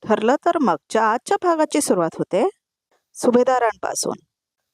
ठरलं तर मगच्या आजच्या भागाची सुरुवात होते सुभेदारांपासून.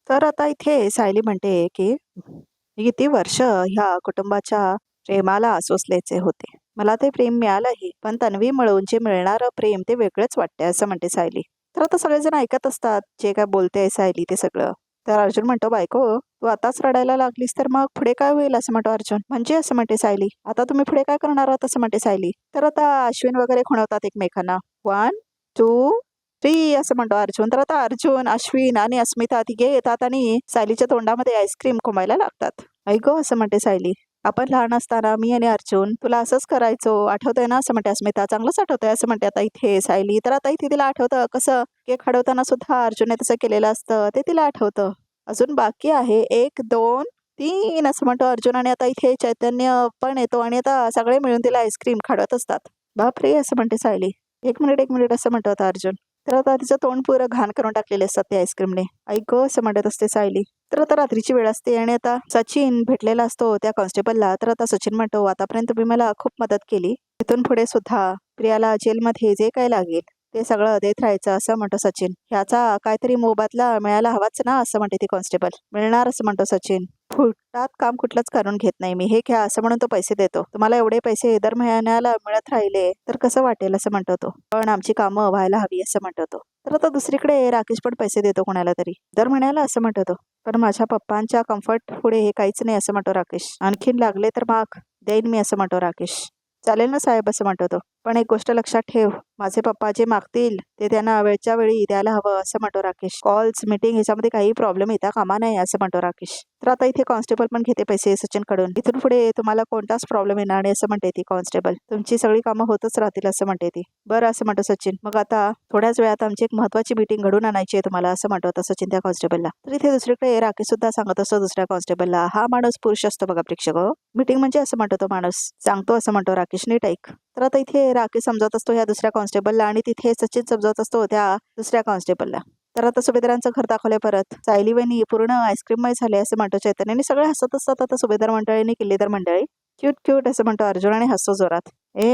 तर आता इथे सायली म्हणते की मी किती वर्ष ह्या कुटुंबाच्या प्रेमाला आसोसलेचे होते. मला ते प्रेम मिळालंही, पण तन्वी मिळून जे मिळणारं प्रेम ते वेगळंच वाटते असं म्हणते सायली. तर आता सगळेजण ऐकत असतात जे काय बोलते सायली ते सगळं. तर अर्जुन म्हणतो, बायको तू आताच रडायला लागलीस तर मग पुढे काय होईल असं म्हणतो अर्जुन. म्हणजे असं म्हणते सायली, आता तुम्ही पुढे काय करणार आहात असं म्हणते सायली. तर आता अश्विन वगैरे खुणवतात एकमेकांना. 1, 2, 3 असं म्हणतो अर्जुन. तर आता अर्जुन, अश्विन आणि अस्मिता तिघे येतात आणि सायलीच्या तोंडामध्ये आईस्क्रीम कोंबायला लागतात. ऐक असं म्हणते सायली, आपण लहान असताना मी आणि अर्जुन तुला असंच करायचो, आठवतंय ना असं म्हणते अस्मिता. चांगलंच आठवतंय असं म्हणते आता इथे सायली. तर आता इथे तिला आठवतं कसं केक हडवताना सुद्धा अर्जुनने तसं केलेलं असतं, ते तिला आठवतं. अजून बाकी आहे 1, 2, 3 असं म्हणतो अर्जुन. आणि आता इथे चैतन्य पण येतो आणि आता सगळे मिळून तिला आईस्क्रीम खाडवत असतात. बापरे असं म्हणते सायली. 1 मिनिट असं म्हणतो आता अर्जुन. तर आता तिचं तोंड पुरं घाण करून टाकलेले असतात त्या आईस्क्रीमने. ऐक असं म्हणत असते सायली. तर आता रात्रीची वेळ असते आणि आता सचिन भेटलेला असतो त्या कॉन्स्टेबलला. तर आता सचिन म्हणतो, आतापर्यंत तुम्ही मला खूप मदत केली, इथून पुढे सुद्धा प्रियाला जेलमध्ये जे काही लागेल ते सगळं देत राहायचं असं म्हणतो सचिन. ह्याचा काहीतरी मोबदला मिळायला हवाच ना असं म्हणते ती कॉन्स्टेबल. मिळणार असं म्हणतो सचिन. फुटात काम कुठलंच करून घेत नाही मी, हे घ्या असं म्हणून तो पैसे देतो. तुम्हाला एवढे पैसे दर महिन्याला मिळत राहिले तर कसं वाटेल असं म्हणतो तो. पण आमची कामं व्हायला हवी असं म्हणतो तो. तर आता दुसरीकडे राकेश पण पैसे देतो कोणाला तरी दर महिन्याला असं म्हणतो तो. पण माझ्या पप्पांच्या कम्फर्ट पुढे हे काहीच नाही असं म्हणतो राकेश. आणखीन लागले तर मग देईन मी असं म्हणतो राकेश. चालेल ना साहेब असं म्हणतो तो. पण एक गोष्ट लक्षात ठेव, माझे पप्पा जे मागतील ते त्यांना वेळच्या वेळी द्यायला हवं असं म्हणतो राकेश. कॉल्स मीटिंग ह्याच्यामध्ये काही प्रॉब्लेम येता कामा नाही असं म्हणतो राकेश. तर आता इथे कॉन्स्टेबल पण घेते पैसे सचिन कडून. इथून पुढे तुम्हाला कोणताच प्रॉब्लेम येणार नाही असं म्हणते ती कॉन्स्टेबल. तुमची सगळी कामं होतच राहतील असं म्हणते ती. बरं असं म्हणतो सचिन. मग आता थोड्याच वेळात आमची एक महत्वाची मीटिंग घडून आणायची आहे तुम्हाला असं म्हणतो आता सचिन त्या कॉन्स्टेबलला. तर इथे दुसरीकडे राकेश सुद्धा सांगत असतो दुसऱ्या कॉन्स्टेबलला, हा माणूस पुरुष असतो बघा प्रेक्षक. मीटिंग म्हणजे असं म्हणतो तो माणूस. सांगतो असं म्हणतो राकेश, नीट ऐक. तर आता इथे राकेश समजत असतो ह्या दुसऱ्या कॉन्स्टेबलला आणि तिथे सचिन समजत असतो त्या दुसऱ्या कॉन्स्टेबलला. तर आता सुभेदारांचं घर दाखवलंय परत. सायली वहिनी पूर्ण आईस्क्रीममय झाले असं म्हणतो चैतन्याने. सगळे हसत असतात आता सुभेदार मंडळीने किल्लेदार मंडळी. क्यूट क्यूट असं म्हणतो अर्जुन आणि हसतो जोरात.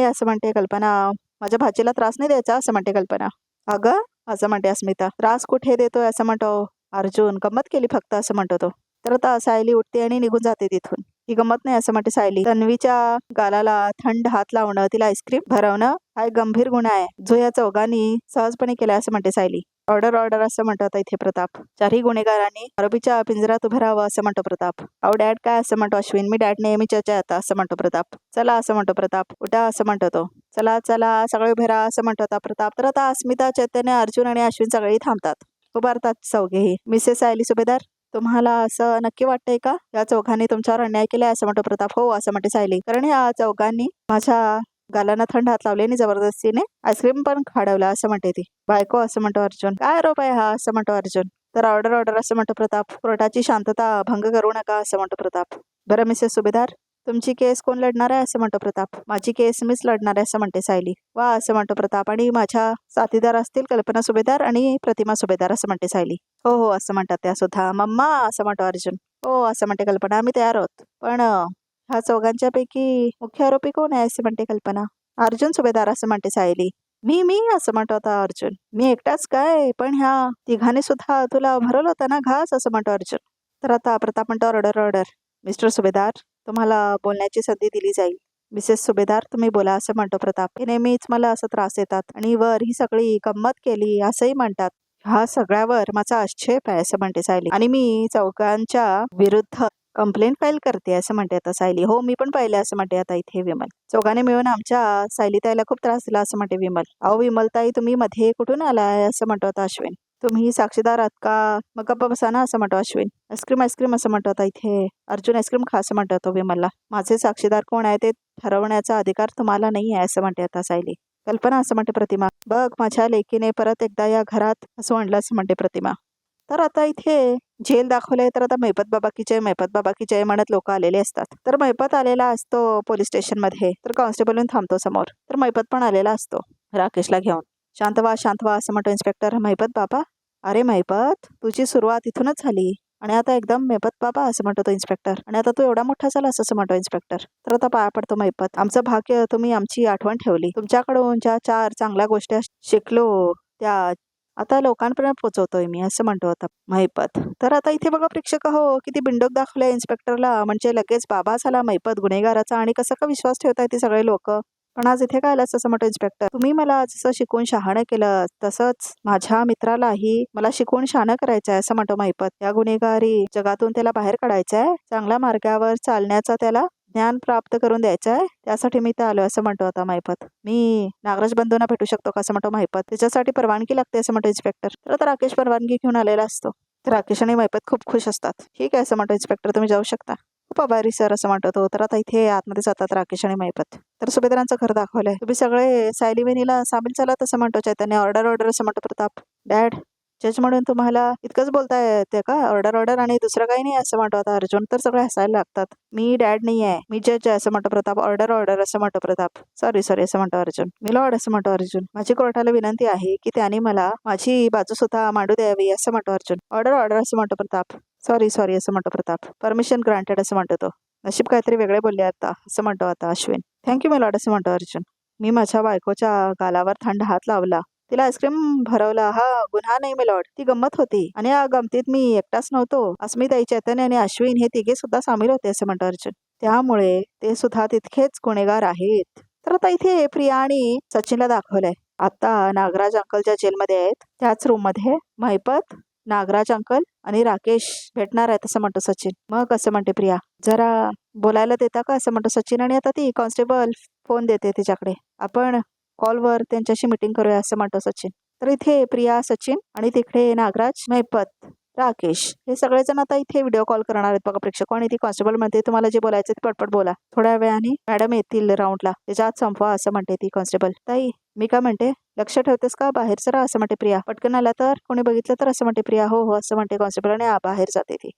असं म्हणते कल्पना, माझ्या भाचीला त्रास नाही द्यायचा असं म्हणते कल्पना. अगं असं म्हणते अस्मिता. त्रास कुठे देतोय असं म्हणतो अर्जुन. गंमत केली फक्त असं म्हणतो तो. तर आता सायली उठते आणि निघून जाते तिथून. ही गंमत नाही असं म्हणते सायली. तन्वीच्या गालाला थंड हात लावणं, तिला आईस्क्रीम भरवणं हा एक गंभीर गुन्हा आहे जो या चौघांनी सहजपणे केला असं म्हणते सायली. ऑर्डर ऑर्डर असं म्हणतो आता इथे प्रताप. चारही गुन्हेगारांनी आरोपीच्या पिंजऱ्यात उभं राहावं असं म्हणतो प्रताप. अहो डॅड काय असं म्हणतो अश्विन. मी डॅड नेहमी चर्चा आता असं म्हणतो प्रताप. चला असं म्हणतो प्रताप. उठा असं म्हणतो तो. चला चला सगळे उभे राहा असं म्हणतो आता प्रताप. तर आता अस्मिता, चैतन्य, अर्जुन आणि अश्विन सगळेही थांबतात. उभारतात चौघेही. मिसेस सायली सुभेदार, तुम्हाला असं नक्की वाटतंय का या चौघांनी तुमच्यावर अन्याय केलाय असं म्हणतो प्रताप. हो असं म्हणते सायली. कारण या चौघांनी माझ्या गालांना थंड हात लावले आणि जबरदस्तीने आईस्क्रीम पण खाडवला असं म्हणते ती. बायको असं म्हणतो अर्जुन. काय आरोप आहे हा असं म्हणतो अर्जुन. तर ऑर्डर ऑर्डर असं म्हणतो प्रताप. कोर्टाची शांतता भंग करू नका असं म्हणतो प्रताप. बरं मिसेस सुभेदार, तुमची केस कोण लढणार आहे असं म्हणतो प्रताप. माझी केस मीच लढणार आहे असं म्हणते सायली. वा असं म्हणतो प्रताप. आणि माझ्या साथीदार असतील कल्पना सुभेदार आणि प्रतिमा सुभेदार असं म्हणते सायली. हो हो असं म्हणतात त्या सुद्धा. मम्मा असं म्हणतो अर्जुन. हो असं म्हणते कल्पना. आम्ही तयार आहोत. पण ह्या चौघांच्या पैकी मुख्य आरोपी कोण आहे असं म्हणते कल्पना. अर्जुन सुभेदार असं म्हणते सायली. मी असं म्हणतो आता अर्जुन. मी एकटाच काय, पण ह्या तिघांनी सुद्धा तुला भरवलं होतं ना घास असं म्हणतो अर्जुन. तर आता प्रताप म्हणतो ऑर्डर ऑर्डर. मिस्टर सुभेदार, तुम्हाला बोलण्याची संधी दिली जाईल. मिसेस सुभेदार तुम्ही बोला असं म्हणतो प्रताप. हे नेहमीच मला असं त्रास देतात आणि वर ही सगळी गंमत केली असंही म्हणतात. ह्या सगळ्यावर माझा आक्षेप आहे असं म्हणते सायली. आणि मी चौघांच्या विरुद्ध कंप्लेंट फाईल करते असं म्हणते आता सायली. हो मी पण पाहिले असं म्हणते आता इथे विमल. चौघांनी मिळून आमच्या सायलीताईला खूप त्रास दिला असं म्हणते विमल. अहो विमलताई तुम्ही मध्ये कुठून आलाय असं म्हणतो आता अश्विन. तुम्ही साक्षीदार आहात का, मग गप्पा बसा ना असं म्हणतो अश्विन. आईस्क्रीम आईस्क्रीम असं म्हणतो आता इथे अर्जुन. आईस्क्रीम खा असं म्हणतो तो विमलला. माझे साक्षीदार कोण आहे ते ठरवण्याचा अधिकार तुम्हाला नाही आहे असं म्हणते आता सायली. कल्पना असं म्हणते प्रतिमा. बघ माझ्या लेकीने परत एकदा या घरात असं आणलं असं म्हणते प्रतिमा. तर आता इथे जेल दाखवलंय. तर आता मैपत बाबा की जय, मैपत बाबा की जय म्हणत लोक आलेले असतात. तर मैपत आलेला असतो पोलीस स्टेशन मध्ये. तर कॉन्स्टेबल येऊन थांबतो समोर. तर मैपत पण आलेला असतो राकेशला घेऊन. शांत व्हा असं म्हणतो इन्स्पेक्टर. मैपत बाबा, अरे मैपत तुझी सुरुवात इथूनच झाली. आणि आता एकदम मैपत बाबा असं म्हणतो तो इन्स्पेक्टर. आणि आता तू एवढा मोठा झालास असं म्हणतो इन्स्पेक्टर. तर आता पाया पडतो मैपत. आमचं भाग्य तुम्ही आमची आठवण ठेवली. तुमच्याकडून ज्या 4 चांगल्या गोष्टी शिकलो त्या आता लोकांपर्यंत पोहोचवतोय मी असं म्हणतो आता महिपत. तर आता इथे बघा प्रेक्षक हो किती बिंडोक दाखवलंय इन्स्पेक्टरला. म्हणजे लगेच बाबा झाला महिपत गुन्हेगाराचा आणि कसं का विश्वास ठेवताय ते सगळे लोक. पण आज इथे काय आलास असं म्हणतो इन्स्पेक्टर. तुम्ही मला जसं शिकवून शहाणं केलं तसंच माझ्या मित्रालाही मला शिकवून शहाणं करायचं आहे असं म्हणतो महिपत. या गुन्हेगारी जगातून त्याला बाहेर काढायचं आहे. चांगल्या मार्गावर चालण्याचा त्याला ज्ञान प्राप्त करून द्यायचं आहे. त्यासाठी मी इथे आलोय असं म्हणतो आता महिपत. मी नागराज बंधूंना भेटू शकतो का असं म्हणतो महिपत. त्याच्यासाठी परवानगी लागते असं म्हणतो इन्स्पेक्टर. तर आता राकेश परवानगी घेऊन आलेला असतो. तर राकेश आणि महिपत खूप खुश असतात. ठीक आहे असं म्हणतो इन्स्पेक्टर, तुम्ही जाऊ शकता. खूप आभारी सर असं म्हणतो तो. तर आता इथे आतमध्ये जातात राकेश आणि महिपत. तर सुभेदारांचं घर दाखवलंय. तुम्ही सगळे सायली वहिनीला सामील झालात असं म्हणतो चैतन्य. ऑर्डर असं म्हणतो प्रताप. डॅड जज म्हणून तुम्हाला इतकंच बोलता येते का? ऑर्डर आणि दुसरं काही नाही असं म्हणतो आता अर्जुन. तर सगळे हसायला लागतात. मी डॅड नाही आहे, मी जज आहे असं म्हणतो प्रताप. ऑर्डर असं म्हणतो प्रताप. सॉरी असं म्हणतो अर्जुन. मिलॉर्ड असं म्हणतो अर्जुन. माझी कोर्टाला विनंती आहे की त्याने मला माझी बाजू स्वतः मांडू द्यावी असं म्हणतो अर्जुन. ऑर्डर असं म्हणतो प्रताप. सॉरी असं म्हणतो प्रताप. परमिशन ग्रांटेड असं म्हणतो तो. नशीब काहीतरी वेगळे बोलले आता असं म्हणतो आता अश्विन. थँक्यू मिलॉर्ड असं म्हणतो अर्जुन. मी माझ्या बायकोच्या गालावर थंड हात लावला, तिला आईस्क्रीम भरवला, हा गुन्हा नाही मिलॉर्ड, ती गंमत होती. आणि या गमतीत मी एकटाच नव्हतो, अस्मिताई, चैतन्य आणि अश्विन हे तिघे सुद्धा सामील होते असं म्हणतो अर्जुन. त्यामुळे ते सुद्धा तितकेच गुन्हेगार आहेत. तर आता इथे प्रिया आणि सचिनला दाखवलंय. आता नागराज अंकलच्या जेलमध्ये आहेत. त्याच रूम मध्ये महिपत, नागराज अंकल आणि राकेश भेटणार आहेत असं म्हणतो सचिन. मग असं म्हणते प्रिया, जरा बोलायला देता का असं म्हणतो सचिन. आणि आता ती कॉन्स्टेबल फोन देते तिच्याकडे. आपण कॉलवर त्यांच्याशी मीटिंग करूया असं म्हणतो सचिन. तर इथे प्रिया, सचिन आणि तिकडे नागराज, महिपत, राकेश हे सगळेजण आता इथे व्हिडिओ कॉल करणार आहेत बघा प्रेक्षक. आणि ती कॉन्स्टेबल म्हणते तुम्हाला जे बोलायचं ते पटपट बोला, थोड्या वेळाने मॅडम येतील राऊंडला, त्याच्या आत संपवा असं म्हणते ती कॉन्स्टेबल. ताई मी काय म्हणते, लक्ष ठेवतेस का? बाहेर जरा असं म्हणते प्रिया. पटकन आला तर कोणी बघितलं तर असं म्हणते प्रिया. हो असं म्हणते कॉन्स्टेबल आणि बाहेर जाते ती.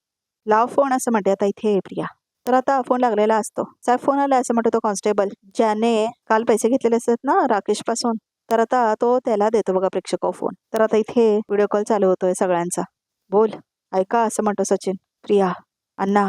लाव फोन असं म्हणते आता इथे प्रिया. तर आता फोन लागलेला असतो. साहेब फोन आला असं म्हणतो तो कॉन्स्टेबल, ज्याने काल पैसे घेतलेले असतात ना राकेश पासून. तर आता तो त्याला देतो बघा प्रेक्षक फोन. तर आता इथे व्हिडिओ कॉल चालू होतोय सगळ्यांचा. बोल, ऐका असं म्हणतो सचिन. प्रिया, अण्णा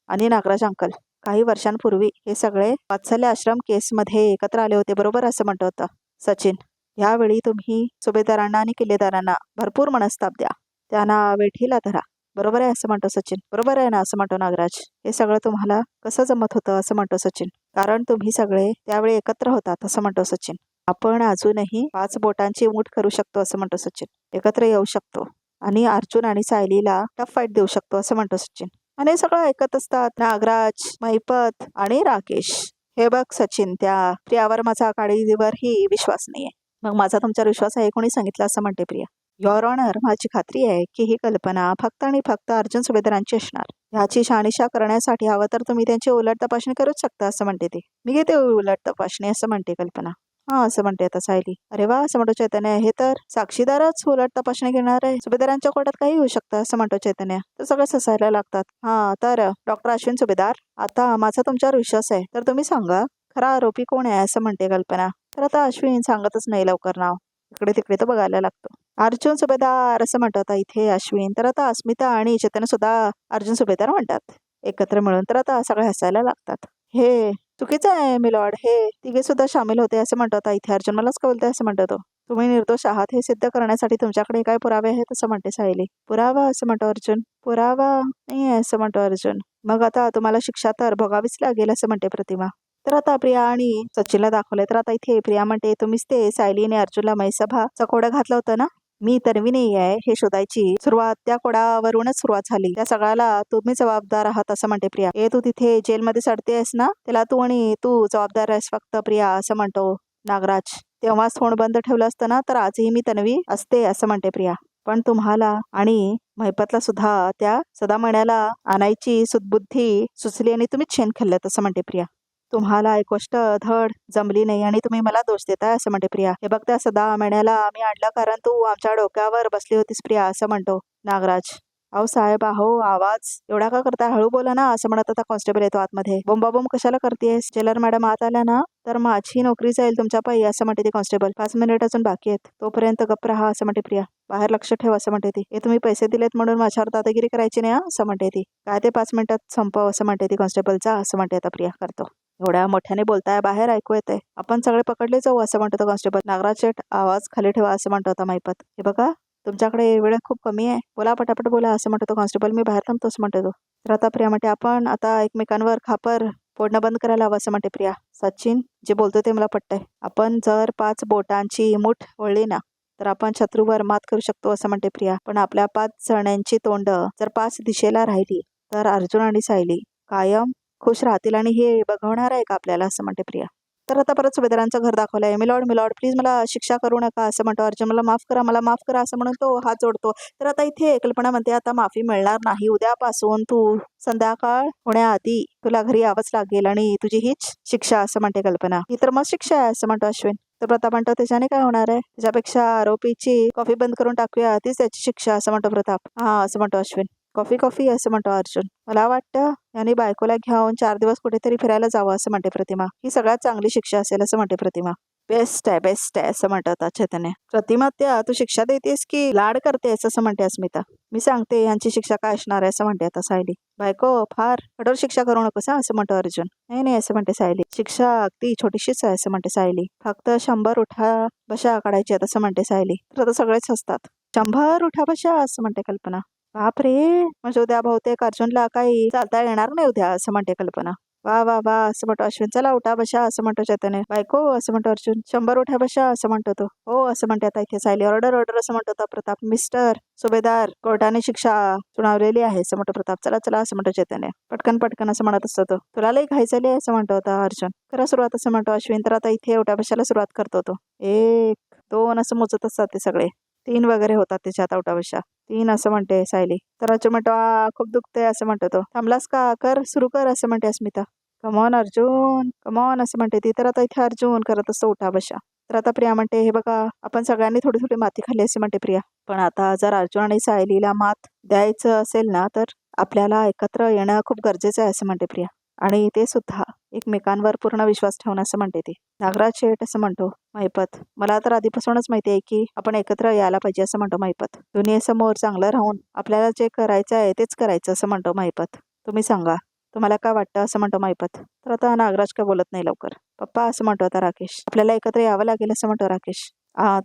आणि नागराज अंकल काही वर्षांपूर्वी हे सगळे वात्सल्य आश्रम केसमध्ये एकत्र आले होते बरोबर असं म्हणतो होता सचिन. यावेळी तुम्ही सुभेदारांना आणि किल्लेदारांना भरपूर मनस्ताप द्या, त्यांना वेठीला धरा, बरोबर आहे असं म्हणतो सचिन. बरोबर आहे ना असं म्हणतो नागराज. हे सगळं तुम्हाला कसं जमत होतं असं म्हणतो सचिन. कारण तुम्ही सगळे त्यावेळी एकत्र होतात असं म्हणतो सचिन. आपण अजूनही 5 बोटांची मूठ करू शकतो असं म्हणतो सचिन. एकत्र येऊ शकतो आणि अर्जुन आणि सायलीला टफ फाईट देऊ शकतो असं म्हणतो सचिन. आणि हे सगळं ऐकत असतात नागराज, महिपत आणि राकेश. हे बघ सचिन, त्या प्रियावर माझा काळीवरही विश्वास नाहीये. मग माझा तुमच्यावर विश्वास आहे कोणी सांगितलं असं म्हणते प्रिया. युअर ऑनर, माझी खात्री आहे की ही कल्पना फक्त आणि फक्त अर्जुन सुभेदारांची असणार. ह्याची शहानिशा करण्यासाठी हवं तर तुम्ही त्यांची उलट तपासणी करूच शकता असं म्हणते ती. मी घेते उलट तपासणी असं म्हणते कल्पना. हा असं म्हणते आता सायली. अरे वा असं म्हणतो चैतन्य. हे तर साक्षीदारच उलट तपासणी घेणार आहे. सुभेदारांच्या कोर्टात काही होऊ शकतं असं म्हणतो चैतन्य. तर सगळे हसायला लागतात. हा तर डॉक्टर अश्विन सुभेदार, आता माझा तुमच्यावर विश्वास आहे, तर तुम्ही सांगा खरा आरोपी कोण आहे असं म्हणते कल्पना. तर आता अश्विन सांगतच नाही लवकर नाव. इकडे तिकडे तो बघायला लागतो. अर्जुन सुभेदार असं म्हणतो आता इथे अश्विन. तर आता अस्मिता आणि चैतन्य सुद्धा अर्जुन सुभेदार म्हणतात एकत्र मिळून. तर आता सगळे हसायला लागतात. हे चुकीचं आहे मिलॉर्ड, हे तिघे सुद्धा सामील होते असं म्हणतो आता इथे अर्जुन. मलाच का बोलताय असं म्हणतो तो. तुम्ही निर्दोष आहात हे सिद्ध करण्यासाठी तुमच्याकडे काय पुरावे आहेत असं म्हणते सायली. पुरावा असं म्हणतो अर्जुन. पुरावा नाही आहे असं म्हणतो अर्जुन. मग आता तुम्हाला शिक्षा तर भोगावीच लागेल असं म्हणते प्रतिमा. तर आता प्रिया आणि सचिनला दाखवलंय. तर आता इथे प्रिया म्हणते तुम्हीच ते सायली आणि अर्जुनला महिसभाचं कोडं घातलं होतं ना. मी तन्वी नाही आहे हे शोधायची सुरुवात त्या कोडावरूनच सुरुवात झाली. त्या सगळ्याला तुम्ही जबाबदार आहात असं म्हणते प्रिया. तू तिथे जेलमध्ये चढतेस ना, त्याला तू जबाबदार आहेस फक्त प्रिया असं म्हणतो नागराज. तेव्हाच तोंड बंद ठेवलं असतं ना तर आजही मी तन्वी असते असं म्हणते प्रिया. पण तुम्हाला आणि महिपतला सुद्धा त्या सदा महिन्याला आणायची सुदबुद्धी सुचली आणि तुम्हीच शेण खाल्लं असं म्हणते प्रिया. तुम्हाला एक गोष्ट धड जमली नाही आणि तुम्ही मला दोष देताय असं म्हणते प्रिया. हे बघ त्या सदा महिन्याला आम्ही आणलं कारण तू आमच्या डोक्यावर बसली होतीस प्रिया असं म्हणतो नागराज. अहो साहेब, अहो आवाज एवढा का करताय? हळू बोला ना, असं म्हणत होता कॉन्स्टेबल येतो आतमध्ये. बोंबाबोंब कशाला करतेस? जेलर मॅडम आत आल्या ना तर माझी नोकरी जाईल तुमच्या पायी, असं म्हणते ती कॉन्स्टेबल. 5 मिनिट अजून बाकी आहेत, तोपर्यंत गप्प राहा, असं म्हणते प्रिया. बाहेर लक्ष ठेवा, असं म्हणते ती. हे तुम्ही पैसे दिलेत म्हणून माझ्यावर दादागिरी करायची नाही, असं म्हणते ती. काय ते 5 मिनिटात संपव, असं म्हणते ती कॉन्स्टेबलचा, असं म्हणते आता प्रिया. करतो. एवढ्या मोठ्याने बोलताय, बाहेर ऐकू येते. आपण सगळे पकडले जाऊ, असं म्हणतो तो कॉन्स्टेबल. नागराज शेठ, आवाज खाली ठेवा, असं म्हणतो आता माईपत. हे बघा, तुमच्याकडे वेळ खूप कमी आहे, बोला पटापट बोला, असं म्हणतो तो कॉन्स्टेबल. मी बाहेर थांबतो, असं म्हणतो तो. तर आता प्रिया म्हणते, आपण आता एकमेकांवर खापर फोडणं बंद करायला हवं, असं म्हणते प्रिया. सचिन, जे बोलतो ते मला पटतंय. आपण जर 5 बोटांची मूठ वळली ना तर आपण शत्रूवर मात करू शकतो, असं म्हणते प्रिया. पण आपल्या 5 जणांची तोंड जर 5 दिशेला राहिली तर अर्जुन आणि सायली कायम खुश राहतील, आणि हे बघवणार आहे का आपल्याला, असं म्हणते प्रिया. तर आता परत सुभेदारांचं घर दाखवलंय. मिलॉर्ड, मिलॉर्ड, प्लीज मला शिक्षा करू नका, असं म्हणतो अर्जुन. मला माफ करा, मला माफ करा, असं म्हणून तो हात जोडतो. तर आता इथे कल्पना म्हणते, आता माफी मिळणार नाही. उद्यापासून तू संध्याकाळ होण्याआधी तुला घरी यावंच लागेल, आणि तुझी हीच शिक्षा, असं म्हणते कल्पना. ही तर मग शिक्षा आहे, असं म्हणतो अश्विन. तर प्रताप म्हणतो, त्याच्याने काय होणार आहे? त्याच्यापेक्षा आरोपीची कॉफी बंद करून टाकूया, तीच त्याची शिक्षा, असं म्हणतो प्रताप. हा, असं म्हणतो अश्विन. कॉफी कॉफी, असं म्हणतो अर्जुन. मला वाटतं यांनी बायकोला घेऊन 4 दिवस कुठेतरी फिरायला जावं, असं म्हणते प्रतिमा. ही सगळ्यात चांगली शिक्षा असेल, असं म्हणते प्रतिमा. बेस्ट आहे, बेस्ट आहे, असं म्हणतात चैतन्य. प्रतिमा, त्या तू शिक्षा देतेस की लाड करतेस, असं म्हणते अस्मिता. मी सांगते यांची शिक्षा काय असणार आहे, असं म्हणते आता सायली. बायको, फार कठोर शिक्षा करू नकोस, असं म्हणतो अर्जुन. नाही नाही, असं म्हणते सायली. शिक्षा अगदी छोटीशीच आहे, असं म्हणते सायली. फक्त 100 उठा बशा काढायची, असं म्हणते सायली. तर आता सगळेच हसतात. 100 उठा बशा, असं म्हणते कल्पना. बापरे, म्हणजे उद्या बहुतेक अर्जुनला काही चालता येणार नाही उद्या, असं म्हणते कल्पना. वा वा वा, असं म्हणतो अश्विन. चला उठा बशा, असं म्हणतो चैतन्य. बायको, असं म्हणतो अर्जुन. 100 उठा बशा, असं म्हणतो तो. हो, असं म्हणते आता इथे सायली. ऑर्डर ऑर्डर, असं म्हणतो आता प्रताप. मिस्टर सुभेदार, कोर्टाने शिक्षा सुनावलेली आहे, असं म्हणतो प्रताप. चला चला, असं म्हणतो चैतन्य. पटकन पटकन, असं म्हणत असतो तो. तुला लई घाई झाली आहे, असं म्हणतो आता अर्जुन. करा सुरुवात, असं म्हणतो अश्विन. तर आता इथे उठा बशाला सुरुवात करतो तो. 1 2 असं मोजत असतात ते सगळे. 3 वगैरे होतात त्याच्यात उठा बशा. 3, असं म्हणते सायली. तर अर्जुन म्हणतो, खूप दुखते, असं म्हणतो तो. थांबलास का? कर, सुरू कर, असं म्हणते अस्मिता. कमॉन अर्जुन, कमॉन, असं म्हणते ती. तर आता इथे अर्जुन करत असतो उठा बशा. तर आता प्रिया म्हणते, हे बघा, आपण सगळ्यांनी थोडी थोडी माती खाल्ली, असे म्हणते प्रिया. पण आता जर अर्जुन आणि सायलीला मात द्यायचं असेल ना तर आपल्याला एकत्र येणं खूप गरजेचं आहे, असं म्हणते प्रिया. आणि ते सुद्धा एकमेकांवर पूर्ण विश्वास ठेवणं, असं म्हणते ती. नागराज शेठ, असं म्हणतो महिपत. मला तर आधीपासूनच माहिती आहे की आपण एकत्र यायला पाहिजे, असं म्हणतो महिपत. दुनियेसमोर चांगलं राहून आपल्याला जे करायचं आहे तेच करायचं, असं म्हणतो महिपत. तुम्ही सांगा, तुम्हाला काय वाटतं, असं म्हणतो महिपत. तर आता नागराज काय बोलत नाही लवकर. पप्पा, असं म्हणतो आता राकेश. आपल्याला एकत्र यावं लागेल, असं म्हणतो राकेश.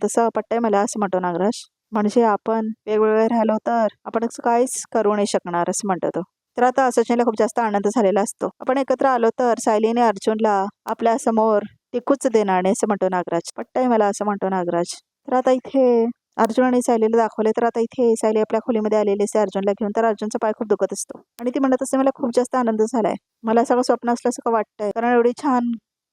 तसं पटतंय मला, असं म्हणतो नागराज. म्हणजे आपण वेगवेगळे राहिलो तर आपण काहीच करू नाही शकणार, असं म्हणतो तो. तर आता सचिनला खूप जास्त आनंद झालेला असतो. आपण एकत्र आलो तर सायलीने अर्जुनला आपल्या समोर टिकूच देणार नाही, असं म्हणतो नागराज. पट्टाय मला, असं म्हणतो नागराज. तर आता इथे अर्जुन आणि सायलीला दाखवले. तर आता इथे सायली आपल्या खोलीमध्ये आलेली असते अर्जुनला घेऊन. तर अर्जुनचा पाय खूप दुखत असतो आणि ती म्हणत असते, मला खूप जास्त आनंद झालाय, मला सगळं स्वप्न असल्यासारखं वाटतंय, कारण एवढी छान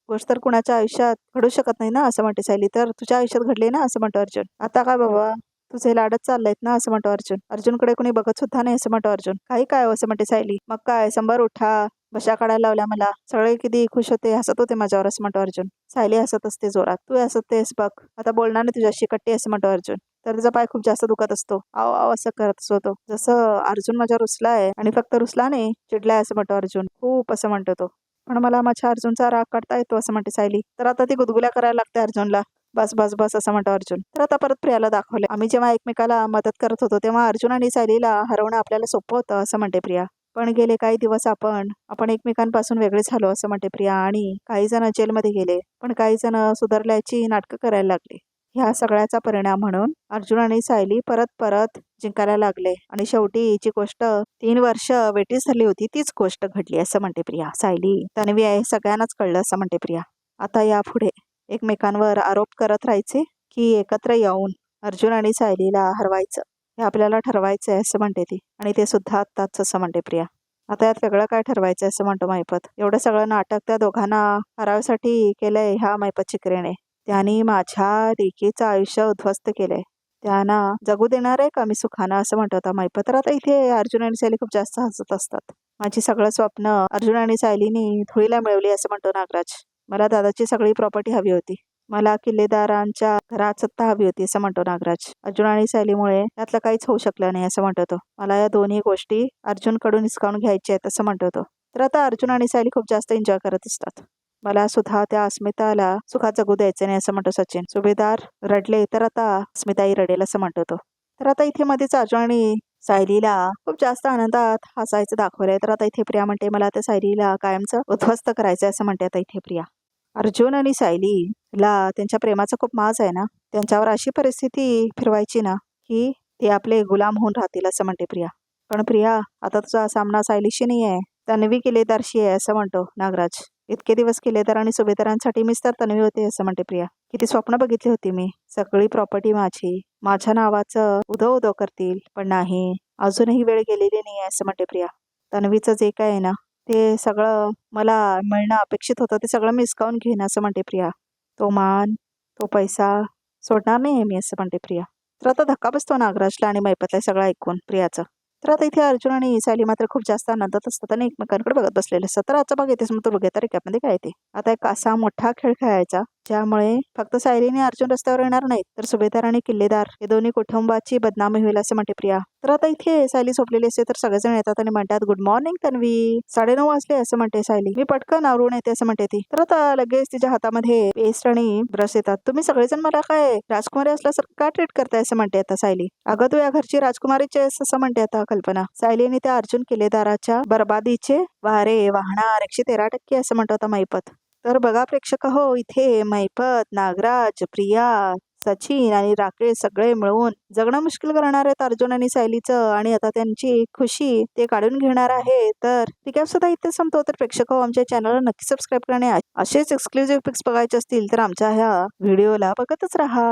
गोष्ट तर कुणाच्या आयुष्यात घडू शकत नाही ना, असं म्हणते सायली. तर तुझ्या आयुष्यात घडली ना, असं म्हणतो अर्जुन. आता काय बाबा, तुझे लाडच चाललेत ना, असं म्हणतो अर्जुन. अर्जुनकडे कोणी बघत सुद्धा नाही, असं म्हणतो अर्जुन. काही काय असं म्हणते सायली. मग काय, 100 उठा बशा काढायला लावल्या मला, सगळे किती खुश होते, हसत होते माझ्यावर, असं म्हणतो अर्जुन. सायली हसत असते जोरात. तू हसतेस बघ, आता बोलणार नाही तुझ्याशी, कट्टी, असं म्हणतो अर्जुन. तर तिचा पाय खूप जास्त दुखत असतो. आव आव असं करत असतो तो. जसं अर्जुन माझ्या रुसलाय, आणि फक्त रुसला नाही, चिडलाय, असं म्हणतो अर्जुन. खूप, असं म्हणतो तो. पण मला माझ्या अर्जुनचा राग काढता येतो, असं म्हणते सायली. तर आता ती गुदगुल्या करायला लागते अर्जुनला. बस बस बस, असं म्हणतो अर्जुन. तर आता परत प्रियाला दाखवले. आम्ही जेव्हा एकमेकाला मदत करत होतो तेव्हा अर्जुन आणि सायलीला हरवणं आपल्याला सोपं होतं, असं म्हणते प्रिया. पण गेले काही दिवस आपण एकमेकांपासून वेगळे झालो, असं म्हणते प्रिया. आणि काही जण जेलमध्ये गेले, पण काही जण सुधारल्याची नाटकं करायला लागले. ह्या सगळ्याचा परिणाम म्हणून अर्जुन आणि सायली परत परत जिंकायला लागले, आणि शेवटी जी गोष्ट 3 वर्ष वेटीस धरली होती तीच गोष्ट घडली, असं म्हणते प्रिया. सायली, तन्वी आहे, सगळ्यांनाच कळलं, असं म्हणते प्रिया. आता यापुढे एकमेकांवर आरोप करत राहायचे की एकत्र येऊन अर्जुन आणि सायलीला हरवायचं, हे आपल्याला ठरवायचं आहे, असं म्हणते ती. आणि ते सुद्धा आत्ताच, असं म्हणते प्रिया. आता यात वेगळं काय ठरवायचं, असं म्हणतो महिपत. एवढं सगळं नाटक त्या दोघांना हरावसाठी केलंय ह्या महिपत चिकरेने. त्यांनी माझ्या लेकीचं आयुष्य उद्ध्वस्त केलंय, त्यांना जगू देणार आहे का मी सुखानं, असं म्हणतो आता महिपत. तर आता इथे अर्जुन आणि सायली खूप जास्त हसत असतात. माझी सगळं स्वप्न अर्जुन आणि सायलीनी धुळीला मिळवली, असं म्हणतो नागराज. मला दादाची सगळी प्रॉपर्टी हवी होती, मला किल्लेदारांच्या घरात सत्ता हवी होती असं म्हणतो नागराज. अर्जुन आणि सायलीमुळे यातलं काहीच होऊ शकलं नाही असं म्हणतो तो. मला या दोन्ही गोष्टी अर्जुनकडून हिसकावून घ्यायच्या आहेत असं म्हणतो तो. तर आता अर्जुन आणि सायली खूप जास्त एन्जॉय करत असतात. मला सुद्धा त्या अस्मिताला सुखात जगू द्यायचं नाही असं म्हणतो सचिन. सुभेदार रडले तर आता अस्मिताही रडेल असं म्हणतो तो. तर आता इथे मध्येच अर्जुन आणि सायलीला खूप जास्त आनंदात हसायचं दाखवलंय. तर आता इथे प्रिया म्हणते मला त्या सायलीला कायमचं उद्ध्वस्त करायचं असं म्हणते आता इथे प्रिया. अर्जुन आणि सायलीला त्यांच्या प्रेमाचा खूप माज आहे ना, त्यांच्यावर अशी परिस्थिती फिरवायची ना की ते आपले गुलाम होऊन राहतील असं म्हणते प्रिया. पण प्रिया आता तुझा सामना सायलीशी नाही आहे, तन्वी किल्लेदारशी आहे असं म्हणतो नागराज. इतके दिवस किल्लेदार आणि सुभेदारांसाठी मीच तर तन्वी होते असं म्हणते प्रिया. किती स्वप्न बघितली होती मी, सगळी प्रॉपर्टी माझी, माझ्या नावाचं उदो उदो करतील, पण नाही, अजूनही वेळ गेलेली नाही आहे असं म्हणते प्रिया. तन्वीचं जे काय आहे ना ते सगळं मला मिळणं अपेक्षित होतं ते सगळं मी हिसकावून घेईन असं म्हणते प्रिया. तो मान, तो पैसा सोडणार नाही मी असं म्हणते प्रिया. तर आता धक्का बसतो नागराजला आणि मैपतला सगळं ऐकून प्रियाचं. तर आता इथे अर्जुन आणि सायली मात्र खूप जास्त आनंदात असतात आणि एकमेकांकडे बघत बसलेले असतात. तर आजचा भाग येतेच मग तो बघूया तर रिकॅपमध्ये काय येते. आता एक असा मोठा खेळ खेळायचा ज्यामुळे फक्त सायली आणि अर्जुन रस्त्यावर येणार नाहीत तर सुभेदार आणि किल्लेदार हे दोन्ही कुटुंबाची बदनामी होईल असं म्हणते प्रिया. तर आता इथे सायली झोपलेली असते तर सगळेजण येतात आणि म्हणतात गुड मॉर्निंग तन्वी, 9:30 वाजले असं म्हणते सायली. मी पटकन आवरून येते असं म्हणते ती. तर आता लगेच तिच्या हातामध्ये पेस्ट आणि ब्रश येतात. तुम्ही सगळेजण मला काय राजकुमारी असल्यासारखं का ट्रीट करताय असं म्हणते आता सायली. अगं तू या घरची राजकुमारीची आहेस असं म्हणते आता कल्पना. सायलीने त्या अर्जुन किल्लेदाराच्या बरबादीचे वारे वाहणार 113% असं म्हणतो आता मैपत. तर बघा प्रेक्षक हो, इथे मैपत, नागराज, प्रिया, सचिन आणि राकेश सगळे मिळून जगणं मुश्किल करणार आहेत अर्जुन आणि सायलीचं आणि आता त्यांची खुशी ते काढून घेणार आहे. तर रिकॅप सुद्धा इथे संपतो. तर प्रेक्षक हो, आमच्या चॅनलला नक्की सबस्क्राईब करणे, असेच एक्सक्लुझिव्ह पिक्स बघायचे असतील तर आमच्या ह्या व्हिडिओला बघतच राहा.